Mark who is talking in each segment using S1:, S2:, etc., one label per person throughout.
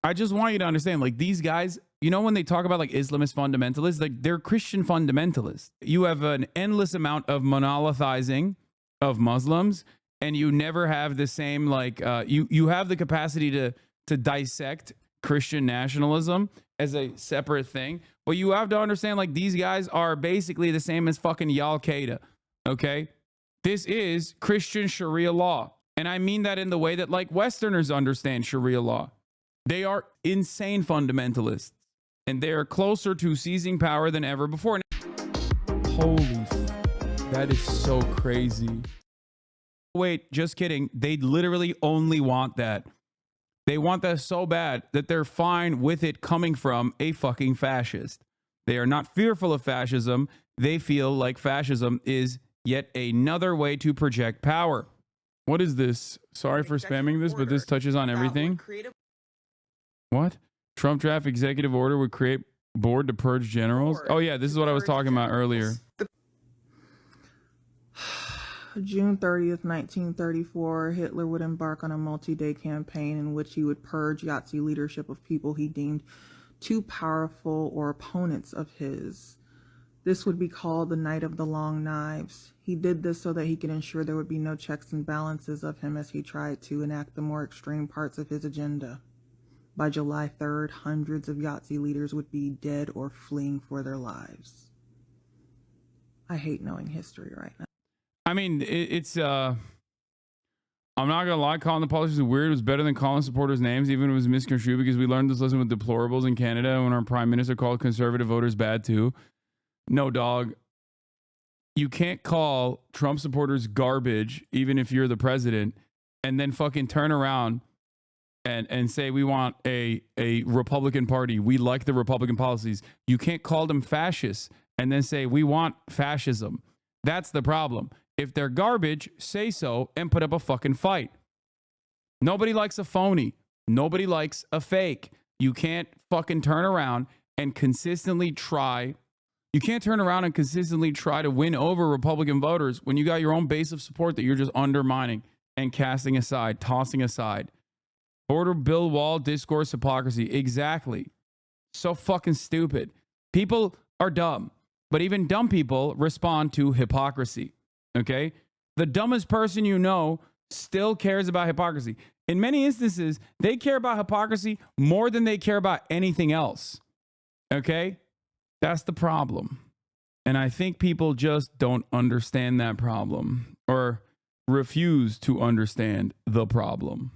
S1: I just want you to understand, like, these guys, you know, when they talk about like Islamist fundamentalists, like they're Christian fundamentalists. You have an endless amount of monolithizing of Muslims, and you never have the same like you have the capacity to dissect Christian nationalism as a separate thing, but you have to understand like these guys are basically the same as fucking Al Qaeda. Okay, this is Christian Sharia law, and I mean that in the way that like Westerners understand Sharia law. They are insane fundamentalists, and they are closer to seizing power than ever before. Holy, that is so crazy. Wait, just kidding. They literally only want that. They want that so bad that they're fine with it coming from a fucking fascist. They are not fearful of fascism. They feel like fascism is yet another way to project power. What is this? Sorry for spamming this, but this touches on everything. What? Trump draft executive order would create board to purge generals? Oh, yeah, this is what I was talking about earlier.
S2: June 30th, 1934, Hitler would embark on a multi-day campaign in which he would purge Yahtzee leadership of people he deemed too powerful or opponents of his. This would be called the Night of the Long Knives. He did this so that he could ensure there would be no checks and balances of him as he tried to enact the more extreme parts of his agenda. By July 3rd, hundreds of Yahtzee leaders would be dead or fleeing for their lives. I hate knowing history right now.
S1: I mean, it's I'm not gonna lie, calling the politicians weird was better than calling supporters names, even if it was misconstrued, because we learned this lesson with deplorables in Canada when our prime minister called conservative voters bad too. No, dog. You can't call Trump supporters garbage, even if you're the president, and then fucking turn around and say we want a Republican Party. We like the Republican policies. You can't call them fascists and then say we want fascism. That's the problem. If they're garbage, say so and put up a fucking fight. Nobody likes a phony. Nobody likes a fake. You can't fucking turn around and consistently try. You can't turn around and consistently try to win over Republican voters when you got your own base of support that you're just undermining and casting aside, tossing aside. Border bill wall, discourse, hypocrisy. Exactly. So fucking stupid. People are dumb, but even dumb people respond to hypocrisy. Okay? The dumbest person you know still cares about hypocrisy. In many instances, they care about hypocrisy more than they care about anything else. Okay? That's the problem. And I think people just don't understand that problem or refuse to understand the problem.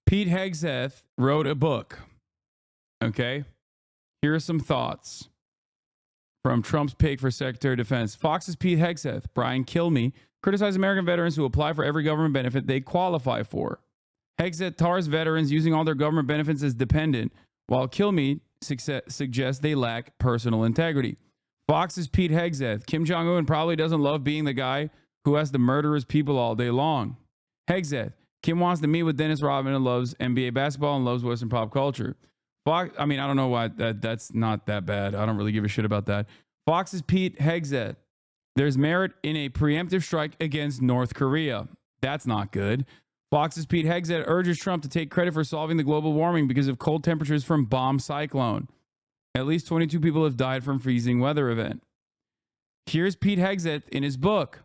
S1: Pete Hegseth wrote a book. Okay? Here are some thoughts from Trump's pick for Secretary of Defense. Fox's Pete Hegseth, Brian Kilmeade, criticize American veterans who apply for every government benefit they qualify for. Hegseth tars veterans using all their government benefits as dependent, while Kilmeade suggests they lack personal integrity. Fox's Pete Hegseth, Kim Jong-un probably doesn't love being the guy who has to murder his people all day long. Hegseth, Kim wants to meet with Dennis Rodman and loves NBA basketball and loves Western pop culture. Fox, I mean, I don't know why that's not that bad. I don't really give a shit about that. Fox's Pete Hegseth. There's merit in a preemptive strike against North Korea. That's not good. Fox's Pete Hegseth urges Trump to take credit for solving the global warming because of cold temperatures from bomb cyclone. At least 22 people have died from freezing weather event. Here's Pete Hegseth in his book.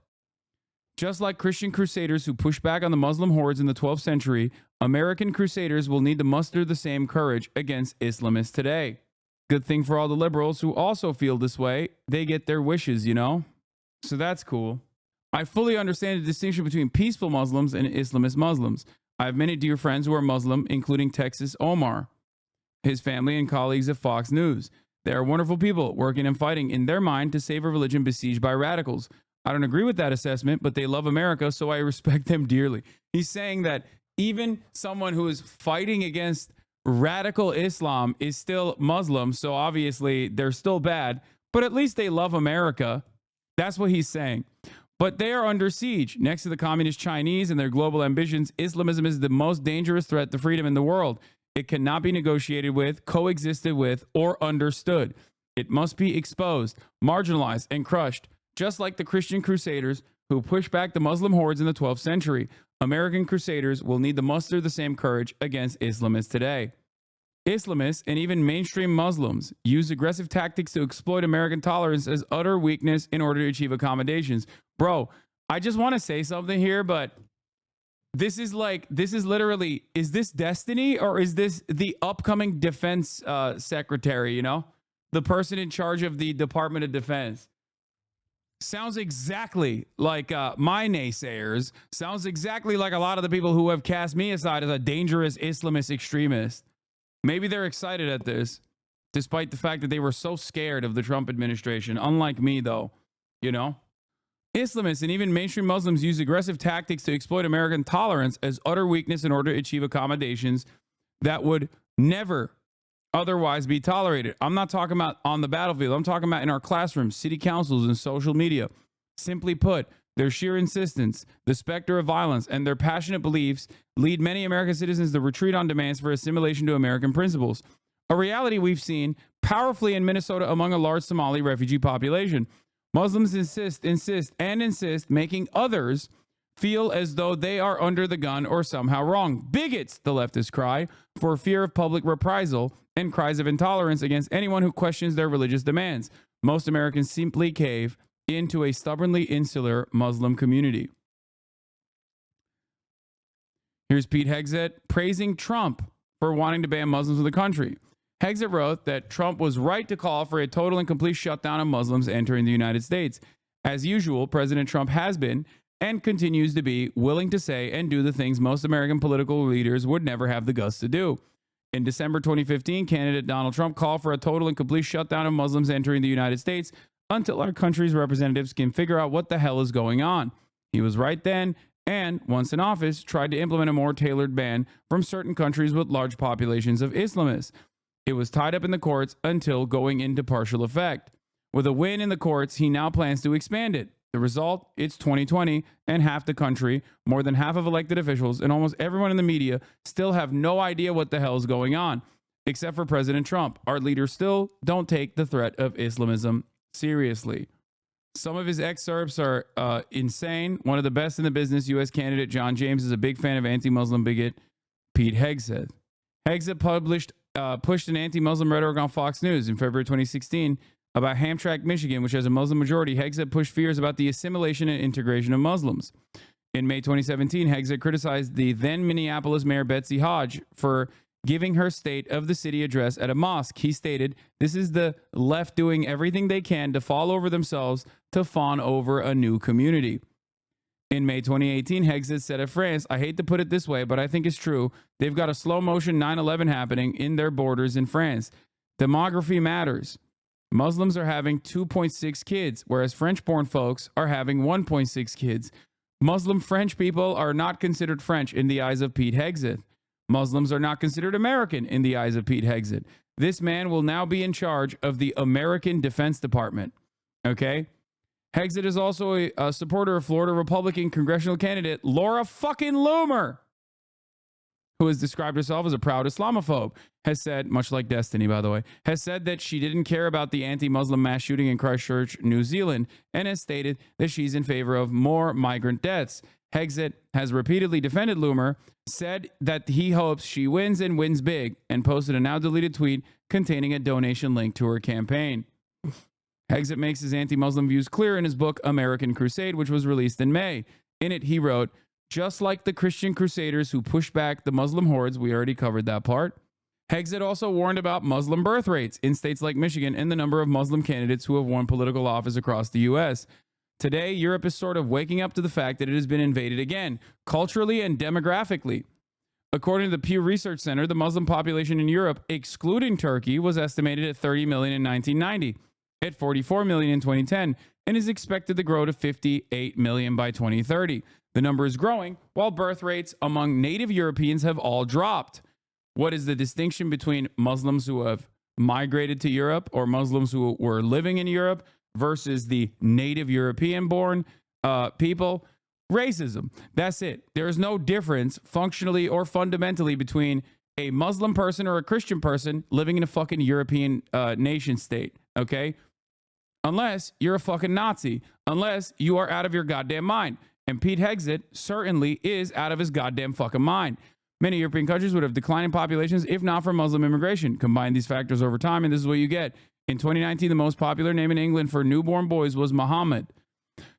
S1: Just like Christian crusaders who pushed back on the Muslim hordes in the 12th century, American crusaders will need to muster the same courage against Islamists today. Good thing for all the liberals who also feel this way. They get their wishes, you know? So that's cool. I fully understand the distinction between peaceful Muslims and Islamist Muslims. I have many dear friends who are Muslim, including Texas Omar, his family and colleagues at Fox News. They are wonderful people working and fighting in their mind to save a religion besieged by radicals. I don't agree with that assessment, but they love America, so I respect them dearly. He's saying that even someone who is fighting against radical Islam is still Muslim, so obviously they're still bad, but at least they love America. That's what he's saying. But they are under siege. Next to the communist Chinese and their global ambitions, Islamism is the most dangerous threat to freedom in the world. It cannot be negotiated with, coexisted with, or understood. It must be exposed, marginalized, and crushed. Just like the Christian crusaders who pushed back the Muslim hordes in the 12th century, American crusaders will need to muster the same courage against Islamists today. Islamists and even mainstream Muslims use aggressive tactics to exploit American tolerance as utter weakness in order to achieve accommodations. Bro, I just want to say something here, but this is literally, is this destiny or is this the upcoming defense secretary, you know? The person in charge of the Department of Defense. Sounds exactly like my naysayers. Sounds exactly like a lot of the people who have cast me aside as a dangerous Islamist extremist. Maybe they're excited at this, despite the fact that they were so scared of the Trump administration. Unlike me, though, you know? Islamists and even mainstream Muslims use aggressive tactics to exploit American tolerance as utter weakness in order to achieve accommodations that would never otherwise be tolerated. I'm not talking about on the battlefield. I'm talking about in our classrooms, city councils, and social media. Simply put, their sheer insistence, the specter of violence, and their passionate beliefs lead many American citizens to retreat on demands for assimilation to American principles. A reality we've seen powerfully in Minnesota among a large Somali refugee population. Muslims insist, making others feel as though they are under the gun or somehow wrong. Bigots, the leftists cry, for fear of public reprisal and cries of intolerance against anyone who questions their religious demands. Most Americans simply cave into a stubbornly insular Muslim community. Here's Pete Hegseth praising Trump for wanting to ban Muslims from the country. Hegseth wrote that Trump was right to call for a total and complete shutdown of Muslims entering the United States. As usual, President Trump has been and continues to be willing to say and do the things most American political leaders would never have the guts to do. In December 2015, candidate Donald Trump called for a total and complete shutdown of Muslims entering the United States until our country's representatives can figure out what the hell is going on. He was right then, and once in office, tried to implement a more tailored ban from certain countries with large populations of Islamists. It was tied up in the courts until going into partial effect. With a win in the courts, he now plans to expand it. The result, it's 2020, and half the country, more than half of elected officials, and almost everyone in the media still have no idea what the hell is going on, except for President Trump. Our leaders still don't take the threat of Islamism seriously. Some of his excerpts are insane. One of the best in the business, U.S. candidate John James is a big fan of anti-Muslim bigot Pete Hegseth. Hegseth pushed an anti-Muslim rhetoric on Fox News in February 2016 about Hamtramck, Michigan, which has a Muslim majority. Hegseth pushed fears about the assimilation and integration of Muslims. In May 2017, Hegseth criticized the then Minneapolis Mayor Betsy Hodge for giving her State of the City address at a mosque. He stated, "This is the left doing everything they can to fall over themselves to fawn over a new community." In May 2018, Hegseth said of France, "I hate to put it this way, but I think it's true. They've got a slow motion 9/11 happening in their borders in France. Demography matters. Muslims are having 2.6 kids, whereas French-born folks are having 1.6 kids. Muslim French people are not considered French in the eyes of Pete Hegseth. Muslims are not considered American in the eyes of Pete Hegseth. This man will now be in charge of the American Defense Department." Okay? Hegseth is also a supporter of Florida Republican congressional candidate Laura fucking Loomer, who has described herself as a proud Islamophobe, has said, much like Destiny, by the way, has said that she didn't care about the anti-Muslim mass shooting in Christchurch, New Zealand, and has stated that she's in favor of more migrant deaths. Hegseth has repeatedly defended Loomer, said that he hopes she wins and wins big, and posted a now-deleted tweet containing a donation link to her campaign. Hegseth makes his anti-Muslim views clear in his book American Crusade, which was released in May. In it, he wrote, "Just like the Christian crusaders who pushed back the Muslim hordes," we already covered that part. Hegseth also warned about Muslim birth rates in states like Michigan and the number of Muslim candidates who have won political office across the U.S. Today, Europe is sort of waking up to the fact that it has been invaded again, culturally and demographically. According to the Pew Research Center, the Muslim population in Europe, excluding Turkey, was estimated at 30 million in 1990, at 44 million in 2010, and is expected to grow to 58 million by 2030. The number is growing, while birth rates among native Europeans have all dropped. What is the distinction between Muslims who have migrated to Europe or Muslims who were living in Europe versus the native European-born people? Racism. That's it. There is no difference functionally or fundamentally between a Muslim person or a Christian person living in a fucking European nation state, okay? Unless you're a fucking Nazi. Unless you are out of your goddamn mind. And Pete Hegseth certainly is out of his goddamn fucking mind. Many European countries would have declining populations if not for Muslim immigration. Combine these factors over time, and this is what you get. In 2019, the most popular name in England for newborn boys was Muhammad.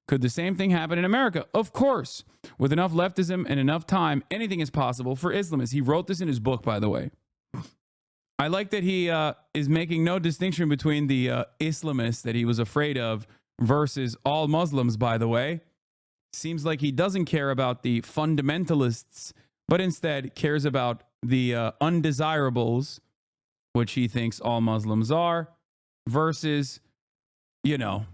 S1: Could the same thing happen in America? Of course. With enough leftism and enough time, anything is possible for Islamists. He wrote this in his book, by the way. I like that he is making no distinction between the Islamists that he was afraid of versus all Muslims, by the way. Seems like he doesn't care about the fundamentalists, but instead cares about the undesirables, which he thinks all Muslims are, versus, you know.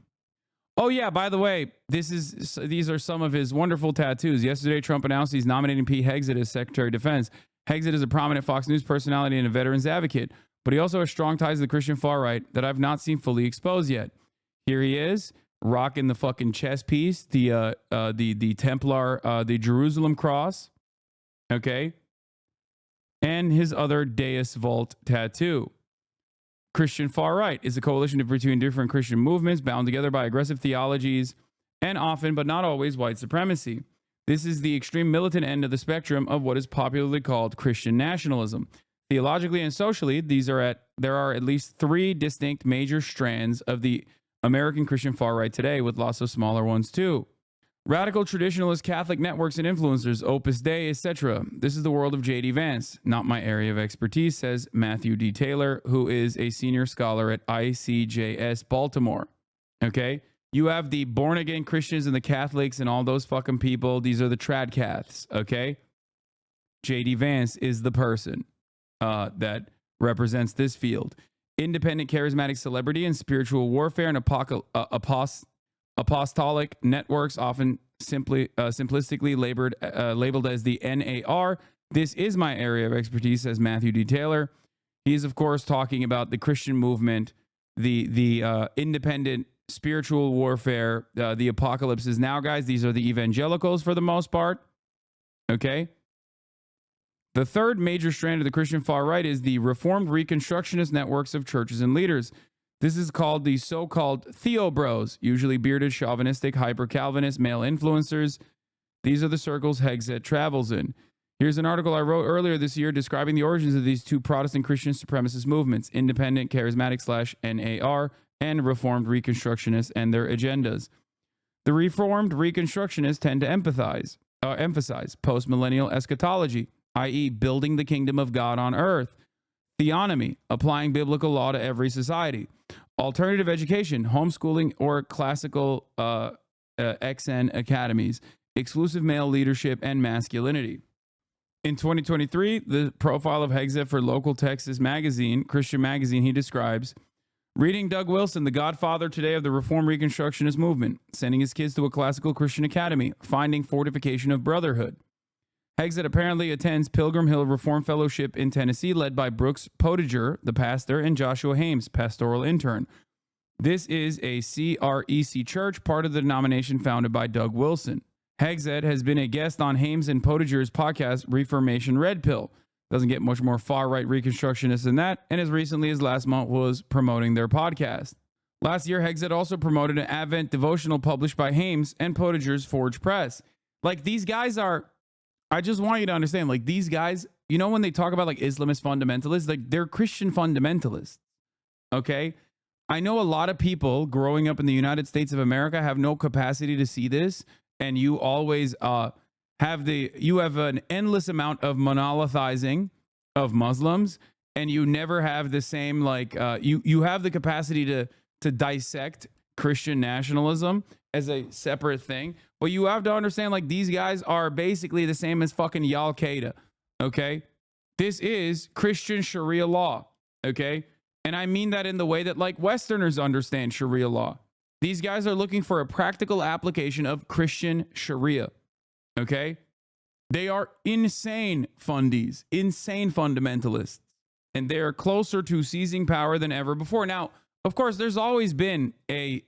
S1: Oh, yeah, by the way, these are some of his wonderful tattoos. Yesterday, Trump announced he's nominating Pete Hegseth as Secretary of Defense. Hegseth is a prominent Fox News personality and a veterans advocate, but he also has strong ties to the Christian far right that I've not seen fully exposed yet. Here he is, rocking the fucking chest piece, the Templar, the Jerusalem cross, okay, and his other Deus Vult tattoo. Christian far right is a coalition between different Christian movements bound together by aggressive theologies and often, but not always, white supremacy. This is the extreme militant end of the spectrum of what is popularly called Christian nationalism. Theologically and socially, there are at least three distinct major strands of the American Christian far right today, with lots of smaller ones too. Radical traditionalist Catholic networks and influencers, Opus Dei, etc. This is the world of J.D. Vance, not my area of expertise, says Matthew D. Taylor, who is a senior scholar at ICJS Baltimore. Okay? You have the born-again Christians and the Catholics and all those fucking people. These are the trad-caths, okay? J.D. Vance is the person that represents this field. Independent charismatic celebrity and spiritual warfare and apostolic networks, often simplistically labeled as the NAR. This is my area of expertise, says Matthew D. Taylor. He is, of course, talking about the Christian movement, the independent spiritual warfare. The apocalypse is now, guys. These are the evangelicals for the most part. Okay. The third major strand of the Christian far right is the Reformed Reconstructionist networks of churches and leaders. This is called the so-called Theobros, usually bearded, chauvinistic, hyper-Calvinist male influencers. These are the circles Hegseth travels in. Here's an article I wrote earlier this year describing the origins of these two Protestant Christian supremacist movements, independent, charismatic /NAR, and Reformed Reconstructionists and their agendas. The Reformed Reconstructionists tend to emphasize post-millennial eschatology, i.e. building the kingdom of God on earth, theonomy, applying biblical law to every society, alternative education, homeschooling or classical XN academies, exclusive male leadership, and masculinity. In 2023, the profile of Hegseth for local Texas magazine, Christian Magazine, he describes, reading Doug Wilson, the godfather today of the Reform Reconstructionist movement, sending his kids to a classical Christian academy, finding fortification of brotherhood. Hegseth apparently attends Pilgrim Hill Reform Fellowship in Tennessee, led by Brooks Potiger, the pastor, and Joshua Hames, pastoral intern. This is a CREC church, part of the denomination founded by Doug Wilson. Hegseth has been a guest on Hames and Potiger's podcast, Reformation Red Pill. Doesn't get much more far-right Reconstructionist than that, and as recently as last month was promoting their podcast. Last year, Hegseth also promoted an Advent devotional published by Hames and Potiger's Forge Press. Like, these guys are... I just want you to understand, like, these guys, you know, when they talk about like Islamist fundamentalists, like, they're Christian fundamentalists. Okay. I know a lot of people growing up in the United States of America have no capacity to see this. And you always have an endless amount of monolithizing of Muslims. And you never have the same, like, you have the capacity to dissect Christian nationalism as a separate thing. But you have to understand, like, these guys are basically the same as fucking Al-Qaeda, okay? This is Christian Sharia law, okay? And I mean that in the way that, like, Westerners understand Sharia law. These guys are looking for a practical application of Christian Sharia, okay? They are insane fundies, insane fundamentalists, and they are closer to seizing power than ever before. Now, of course, there's always been a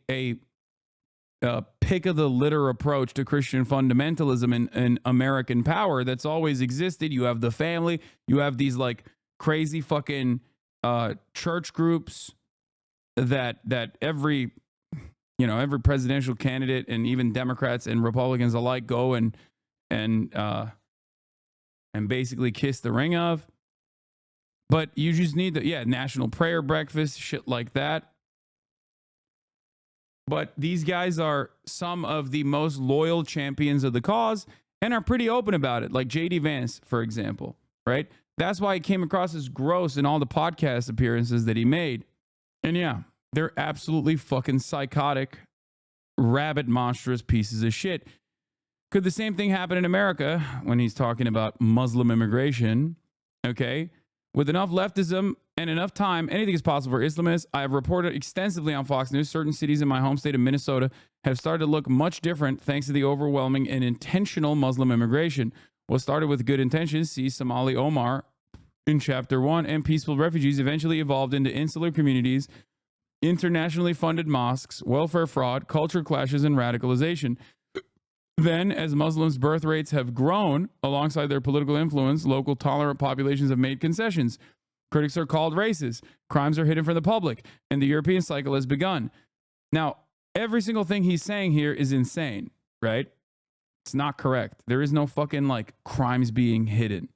S1: pick of the litter approach to Christian fundamentalism and American power that's always existed. You have the family, you have these like crazy fucking church groups that every presidential candidate and even Democrats and Republicans alike go and and basically kiss the ring of. But you just need the, national prayer breakfast, shit like that. But these guys are some of the most loyal champions of the cause and are pretty open about it, like J.D. Vance, for example, right? That's why it came across as gross in all the podcast appearances that he made. And yeah, they're absolutely fucking psychotic, rabid, monstrous pieces of shit. Could the same thing happen in America when he's talking about Muslim immigration? Okay. With enough leftism and enough time, anything is possible for Islamists. I have reported extensively on Fox News. Certain cities in my home state of Minnesota have started to look much different thanks to the overwhelming and intentional Muslim immigration. What started with good intentions, see Somali Omar in Chapter 1, and peaceful refugees eventually evolved into insular communities, internationally funded mosques, welfare fraud, culture clashes, and radicalization. Then, as Muslims' birth rates have grown alongside their political influence, local tolerant populations have made concessions. Critics are called racist. Crimes are hidden from the public, and the European cycle has begun. Now, every single thing he's saying here is insane, right? It's not correct. There is no fucking like crimes being hidden.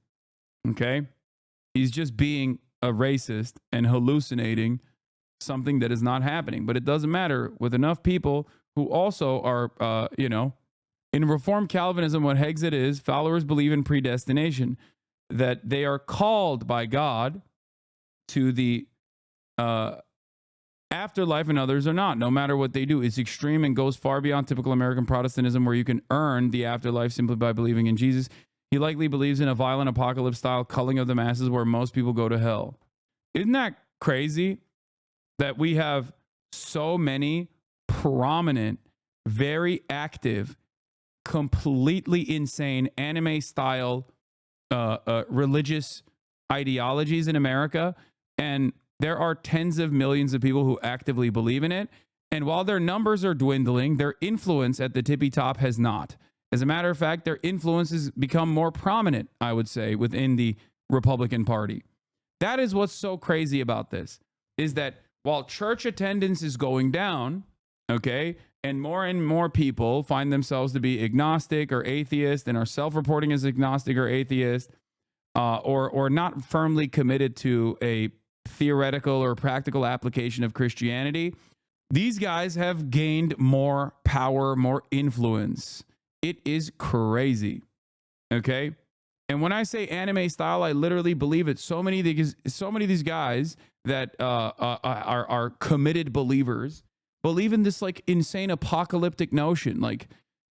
S1: Okay? He's just being a racist and hallucinating something that is not happening. But it doesn't matter with enough people who also are, in Reformed Calvinism, what Hexit is, followers believe in predestination, that they are called by God to the afterlife and others are not, no matter what they do. It's extreme and goes far beyond typical American Protestantism, where you can earn the afterlife simply by believing in Jesus. He likely believes in a violent apocalypse-style culling of the masses where most people go to hell. Isn't that crazy that we have so many prominent, very active, completely insane anime-style religious ideologies in America, and there are tens of millions of people who actively believe in it. And while their numbers are dwindling, their influence at the tippy top has not. As a matter of fact, their influence has become more prominent, I would say, within the Republican Party. That is what's so crazy about this, is that while church attendance is going down, okay, and more people find themselves to be agnostic or atheist and are self-reporting as agnostic or atheist, or not firmly committed to a theoretical or practical application of Christianity, these guys have gained more power, more influence. It is crazy, okay? And when I say anime style, I literally believe it. So many of these guys that are committed believers believe in this like insane apocalyptic notion. Like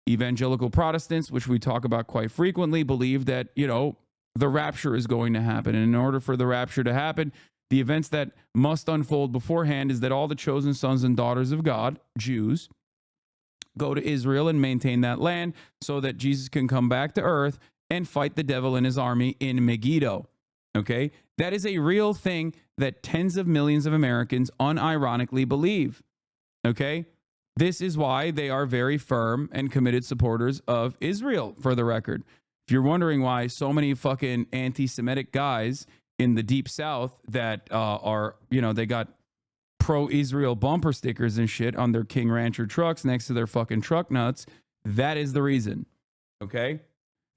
S1: evangelical Protestants, which we talk about quite frequently, believe that, the rapture is going to happen. And in order for the rapture to happen, the events that must unfold beforehand is that all the chosen sons and daughters of God, Jews, go to Israel and maintain that land so that Jesus can come back to earth and fight the devil and his army in Megiddo. Okay? That is a real thing that tens of millions of Americans unironically believe. Okay? This is why they are very firm and committed supporters of Israel, for the record. If you're wondering why so many fucking anti-Semitic guys in the deep South that they got pro-Israel bumper stickers and shit on their King Rancher trucks next to their fucking truck nuts, that is the reason. Okay?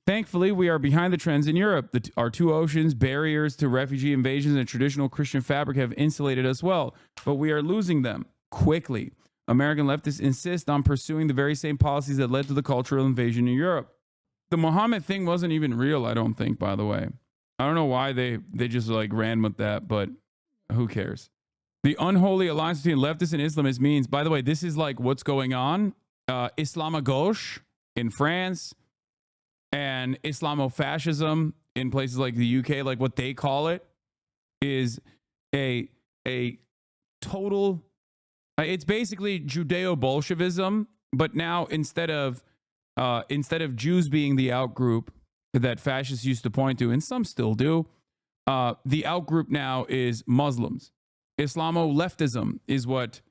S1: Thankfully, we are behind the trends in Europe. Our two oceans, barriers to refugee invasions, and traditional Christian fabric have insulated us well, but we are losing them quickly. American leftists insist on pursuing the very same policies that led to the cultural invasion in Europe. The Muhammad thing wasn't even real, I don't think, by the way. I don't know why they just like ran with that, but who cares? The unholy alliance between leftists and Islamists means, by the way, this is like what's going on. Islamagauche in France and Islamofascism in places like the UK, like what they call it, is a total... It's basically Judeo-Bolshevism, but now instead of Jews being the outgroup that fascists used to point to, and some still do, the outgroup now is Muslims. Islamo-leftism is what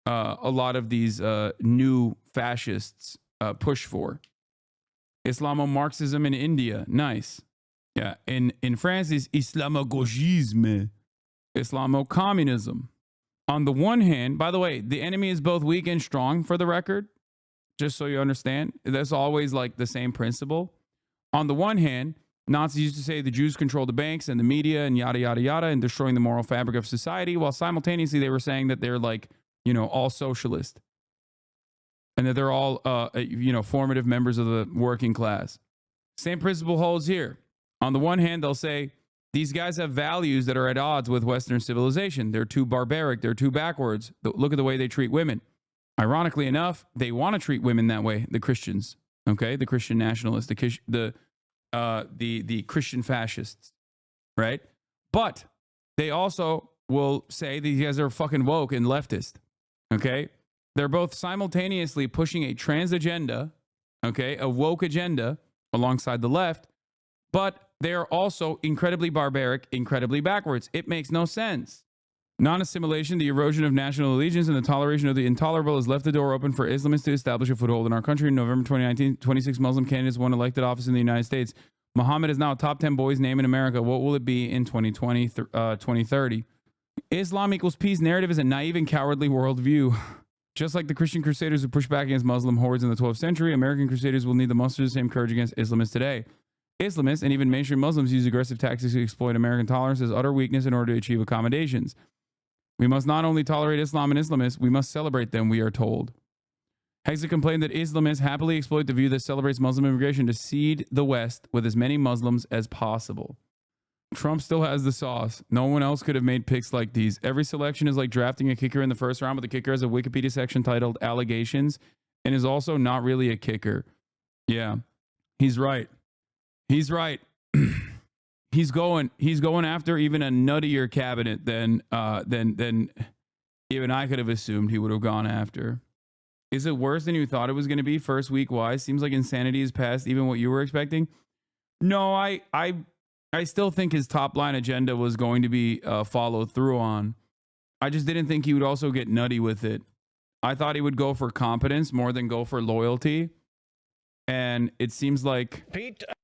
S1: a lot of these new fascists push for. Islamo-Marxism in India, nice. Yeah, in France is Islamo-Gauchisme, Islamo-Communism. On the one hand, by the way, the enemy is both weak and strong, for the record, just so you understand. That's always like the same principle. On the one hand, Nazis used to say the Jews control the banks and the media and yada, yada, yada, and destroying the moral fabric of society, while simultaneously they were saying that they're like, all socialist and that they're all, formative members of the working class. Same principle holds here. On the one hand, they'll say these guys have values that are at odds with Western civilization. They're too barbaric. They're too backwards. Look at the way they treat women. Ironically enough, they want to treat women that way, the Christians, okay? The Christian nationalists, the Christian fascists, right? But they also will say these guys are fucking woke and leftist, okay? They're both simultaneously pushing a trans agenda, okay, a woke agenda alongside the left, but they are also incredibly barbaric, incredibly backwards. It makes no sense. Non-assimilation, the erosion of national allegiance, and the toleration of the intolerable has left the door open for Islamists to establish a foothold in our country. In November 2019, 26 Muslim candidates won elected office in the United States. Muhammad is now a top 10 boys' name in America. What will it be in 2030? Islam equals peace narrative is a naive and cowardly worldview. Just like the Christian crusaders who pushed back against Muslim hordes in the 12th century, American crusaders will need to muster the same courage against Islamists today. Islamists and even mainstream Muslims use aggressive tactics to exploit American tolerance as utter weakness in order to achieve accommodations. We must not only tolerate Islam and Islamists, we must celebrate them, we are told. Hexa complained that Islamists happily exploit the view that celebrates Muslim immigration to seed the West with as many Muslims as possible. Trump still has the sauce. No one else could have made picks like these. Every selection is like drafting a kicker in the first round, but the kicker has a Wikipedia section titled Allegations and is also not really a kicker. Yeah, he's right. He's right. He's going after even a nuttier cabinet than even I could have assumed he would have gone after. Is it worse than you thought it was going to be first week wise? Seems like insanity is past even what you were expecting. No, I still think his top line agenda was going to be followed through on. I just didn't think he would also get nutty with it. I thought he would go for competence more than go for loyalty. And it seems like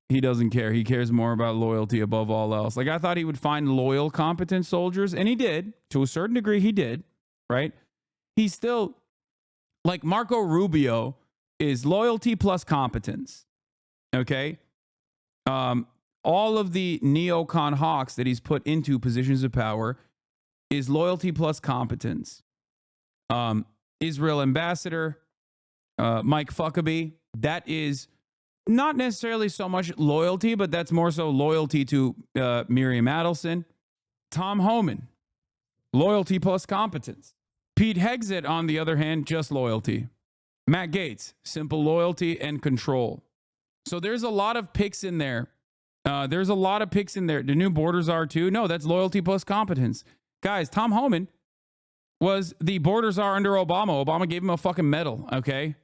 S1: he doesn't care. He cares more about loyalty above all else. Like, I thought he would find loyal, competent soldiers, and he did. To a certain degree, he did, right? He's still, like, Marco Rubio is loyalty plus competence, okay? All of the neocon hawks that he's put into positions of power is loyalty plus competence. Israel ambassador, Mike Huckabee, that is not necessarily so much loyalty, but that's more so loyalty to Miriam Adelson. Tom Homan, loyalty plus competence. Pete Hegseth, on the other hand, just loyalty. Matt Gaetz, simple loyalty and control. So there's a lot of picks in there. The new borders are too. No, that's loyalty plus competence. Guys, Tom Homan was the border czar under Obama. Obama gave him a fucking medal, okay?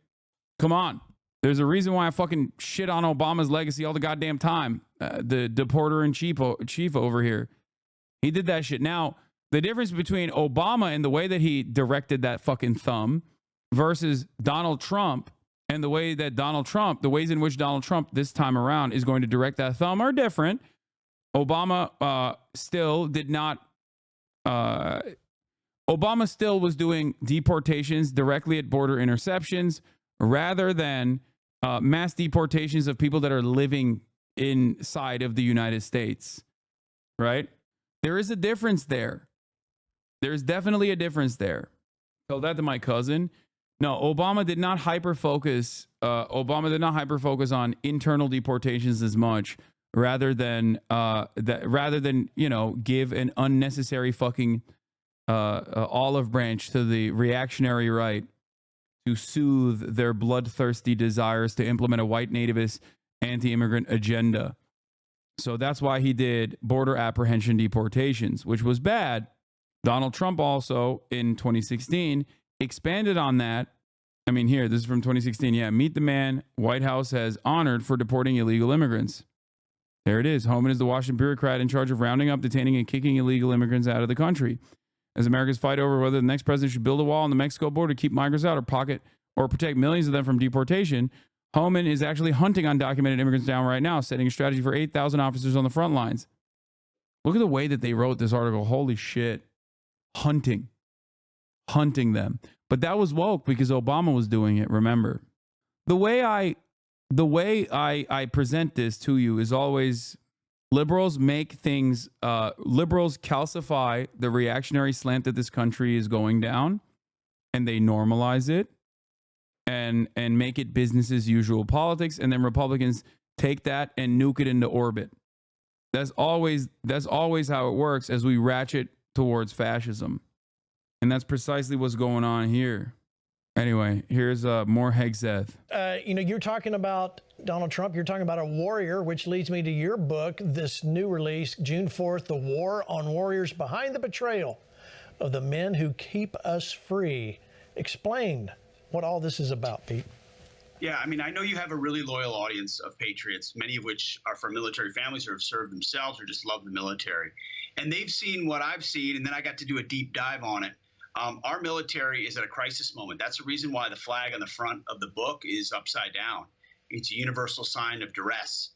S1: Come on. There's a reason why I fucking shit on Obama's legacy all the goddamn time. The deporter-in-chief over here. He did that shit. Now, the difference between Obama and the way that he directed that fucking thumb versus Donald Trump and the ways in which Donald Trump this time around is going to direct that thumb are different. Obama still did not... Obama still was doing deportations directly at border interceptions rather than mass deportations of people that are living inside of the United States, right? There is a difference there. There's definitely a difference there. Tell that to my cousin. No, Obama did not hyper-focus. Obama did not hyper-focus on internal deportations as much, rather than give an unnecessary fucking olive branch to the reactionary right to soothe their bloodthirsty desires to implement a white nativist anti-immigrant agenda. So that's why he did border apprehension deportations, which was bad. Donald Trump also in 2016 expanded on that. I mean, here, this is from 2016. Yeah, meet the man White House has honored for deporting illegal immigrants. There it is. Homan is the Washington bureaucrat in charge of rounding up, detaining, and kicking illegal immigrants out of the country. As Americans fight over whether the next president should build a wall on the Mexico border to keep migrants out or protect millions of them from deportation, Homan is actually hunting undocumented immigrants down right now, setting a strategy for 8,000 officers on the front lines. Look at the way that they wrote this article. Holy shit. Hunting them. But that was woke because Obama was doing it, remember. The way I present this to you is always Liberals make things, liberals calcify the reactionary slant that this country is going down, and they normalize it and make it business as usual politics. And then Republicans take that and nuke it into orbit. That's always how it works as we ratchet towards fascism. And that's precisely what's going on here. Anyway, here's more Hegseth.
S3: You're talking about Donald Trump. You're talking about a warrior, which leads me to your book, this new release, June 4th, The War on Warriors Behind the Betrayal of the Men Who Keep Us Free. Explain what all this is about, Pete.
S4: Yeah, I mean, I know you have a really loyal audience of patriots, many of which are from military families or have served themselves or just love the military. And they've seen what I've seen, and then I got to do a deep dive on it. Our military is at a crisis moment. That's the reason why the flag on the front of the book is upside down. It's a universal sign of duress.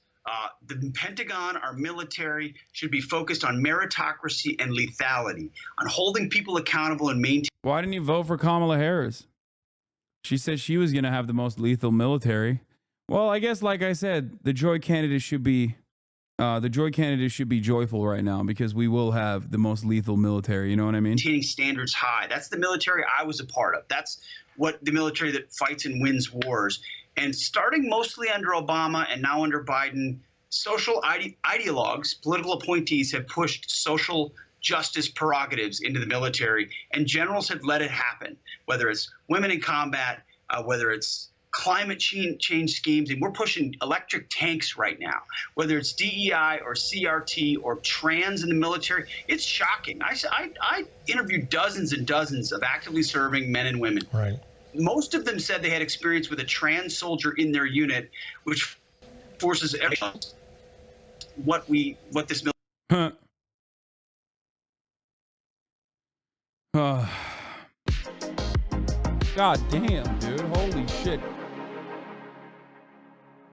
S4: The Pentagon, our military, should be focused on meritocracy and lethality, on holding people accountable and maintaining.
S1: Why didn't you vote for Kamala Harris? She said she was going to have the most lethal military. Well, I guess, like I said, the joy candidate should be joyful right now because we will have the most lethal military. You know what I mean?
S4: Maintaining standards high. That's the military I was a part of. That's what the military that fights and wins wars. And starting mostly under Obama and now under Biden, social ideologues, political appointees have pushed social justice prerogatives into the military, and generals have let it happen, whether it's women in combat, whether it's climate change schemes, and we're pushing electric tanks right now, whether it's DEI or CRT or trans in the military. It's shocking. I interviewed dozens and dozens of actively serving men and women.
S3: Right.
S4: Most of them said they had experience with a trans soldier in their unit, which forces everyone what this military.
S1: God damn, dude. Holy shit.